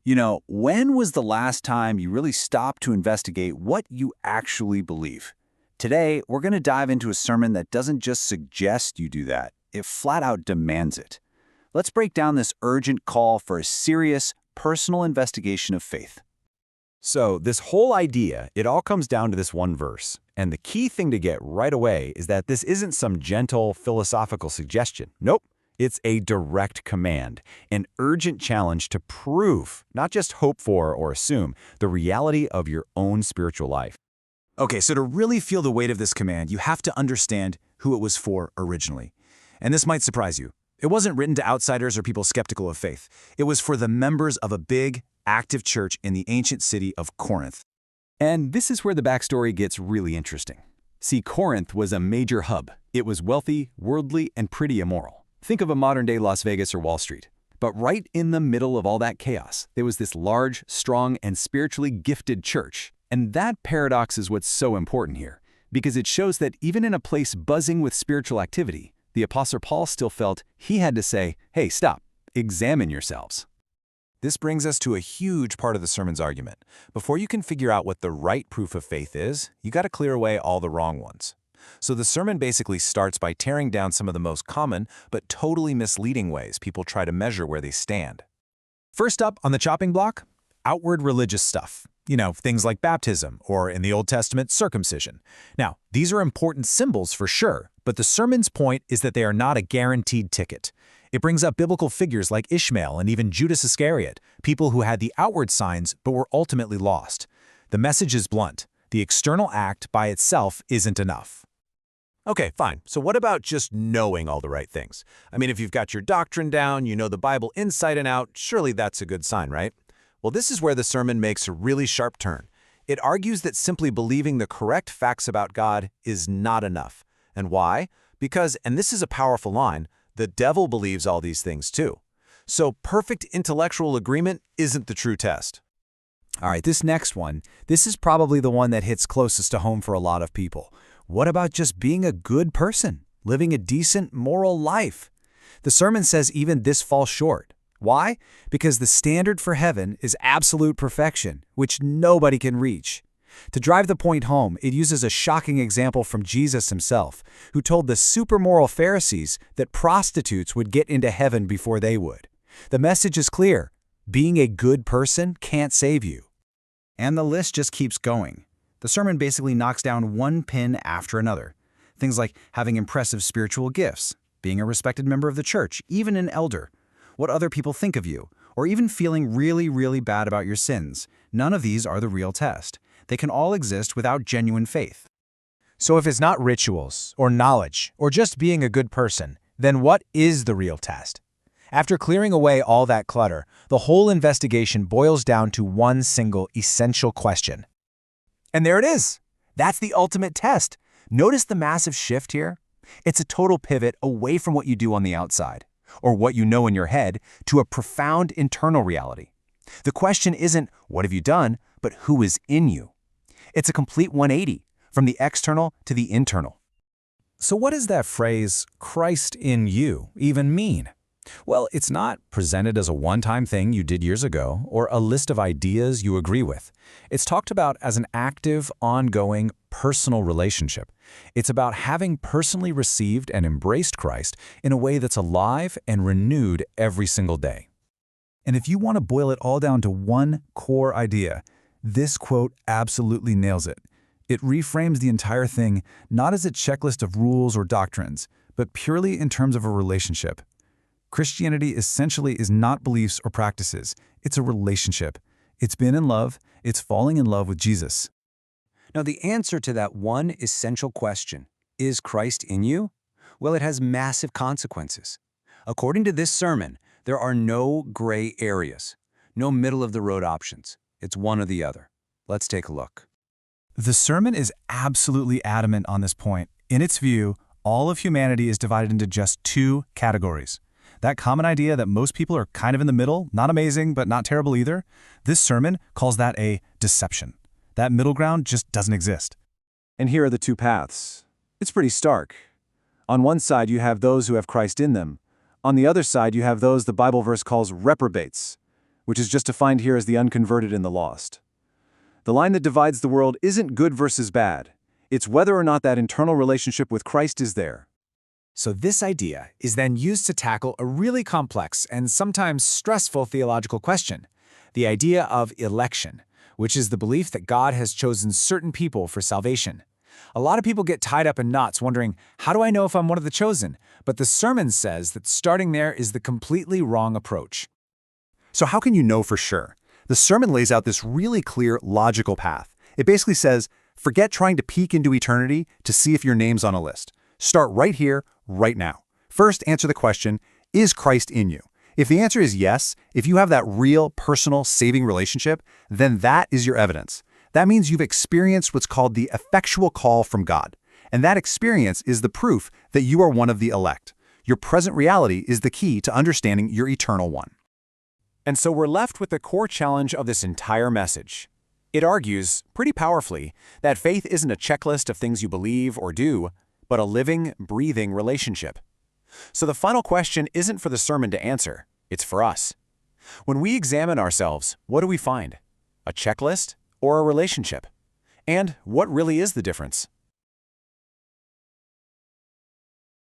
When was the last time you really stopped to investigate what you actually believe? Today, we're going to dive into a sermon that doesn't just suggest you do that, it flat out demands it. Let's break down this urgent call for a serious, personal investigation of faith. So this whole idea, it all comes down to this one verse. And the key thing to get right away is that this isn't some gentle philosophical suggestion. Nope. It's a direct command, an urgent challenge to prove, not just hope for or assume, the reality of your own spiritual life. Okay, so to really feel the weight of this command, you have to understand who it was for originally. And this might surprise you. It wasn't written to outsiders or people skeptical of faith. It was for the members of a big, active church in the ancient city of Corinth. And this is where the backstory gets really interesting. See, Corinth was a major hub. It was wealthy, worldly, and pretty immoral. Think of a modern-day Las Vegas or Wall Street. But right in the middle of all that chaos, there was this large, strong, and spiritually gifted church. And that paradox is what's so important here, because it shows that even in a place buzzing with spiritual activity, the Apostle Paul still felt he had to say, hey, stop, examine yourselves. This brings us to a huge part of the sermon's argument. Before you can figure out what the right proof of faith is, you got to clear away all the wrong ones. So the sermon basically starts by tearing down some of the most common but totally misleading ways people try to measure where they stand. First up on the chopping block, outward religious stuff. Things like baptism, or in the Old Testament, circumcision. Now, these are important symbols for sure, but the sermon's point is that they are not a guaranteed ticket. It brings up biblical figures like Ishmael and even Judas Iscariot, people who had the outward signs but were ultimately lost. The message is blunt. The external act by itself isn't enough. Okay, fine. So what about just knowing all the right things? I mean, if you've got your doctrine down, you know the Bible inside and out, surely that's a good sign, right? Well, this is where the sermon makes a really sharp turn. It argues that simply believing the correct facts about God is not enough. And why? Because, and this is a powerful line, the devil believes all these things too. So perfect intellectual agreement isn't the true test. All right, this next one, this is probably the one that hits closest to home for a lot of people. What about just being a good person, living a decent, moral life? The sermon says even this falls short. Why? Because the standard for heaven is absolute perfection, which nobody can reach. To drive the point home, it uses a shocking example from Jesus himself, who told the super-moral Pharisees that prostitutes would get into heaven before they would. The message is clear. Being a good person can't save you. And the list just keeps going. The sermon basically knocks down one pin after another. Things like having impressive spiritual gifts, being a respected member of the church, even an elder, what other people think of you, or even feeling really, really bad about your sins. None of these are the real test. They can all exist without genuine faith. So if it's not rituals, or knowledge, or just being a good person, then what is the real test? After clearing away all that clutter, the whole investigation boils down to one single essential question. And there it is. That's the ultimate test. Notice the massive shift here? It's a total pivot away from what you do on the outside, or what you know in your head, to a profound internal reality. The question isn't, what have you done, but who is in you? It's a complete 180, from the external to the internal. So what does that phrase, Christ in you, even mean? Well, it's not presented as a one-time thing you did years ago or a list of ideas you agree with. It's talked about as an active, ongoing, personal relationship. It's about having personally received and embraced Christ in a way that's alive and renewed every single day. And if you want to boil it all down to one core idea, this quote absolutely nails it. It reframes the entire thing not as a checklist of rules or doctrines, but purely in terms of a relationship. Christianity essentially is not beliefs or practices. It's a relationship. It's been in love. It's falling in love with Jesus. Now, the answer to that one essential question, is Christ in you? Well, it has massive consequences. According to this sermon, there are no gray areas, no middle-of-the-road options. It's one or the other. Let's take a look. The sermon is absolutely adamant on this point. In its view, all of humanity is divided into just two categories. That common idea that most people are kind of in the middle, not amazing, but not terrible either, this sermon calls that a deception. That middle ground just doesn't exist. And here are the two paths. It's pretty stark. On one side, you have those who have Christ in them. On the other side, you have those the Bible verse calls reprobates. which is just defined here as the unconverted and the lost. The line that divides the world isn't good versus bad. It's whether or not that internal relationship with Christ is there. So this idea is then used to tackle a really complex and sometimes stressful theological question, the idea of election, which is the belief that God has chosen certain people for salvation. A lot of people get tied up in knots wondering, how do I know if I'm one of the chosen? But the sermon says that starting there is the completely wrong approach. So how can you know for sure? The sermon lays out this really clear, logical path. It basically says, forget trying to peek into eternity to see if your name's on a list. Start right here, right now. First, answer the question, is Christ in you? If the answer is yes, if you have that real, personal, saving relationship, then that is your evidence. That means you've experienced what's called the effectual call from God. And that experience is the proof that you are one of the elect. Your present reality is the key to understanding your eternal one. And so we're left with the core challenge of this entire message. It argues, pretty powerfully, that faith isn't a checklist of things you believe or do, but a living, breathing relationship. So the final question isn't for the sermon to answer, it's for us. When we examine ourselves, what do we find? A checklist or a relationship? And what really is the difference?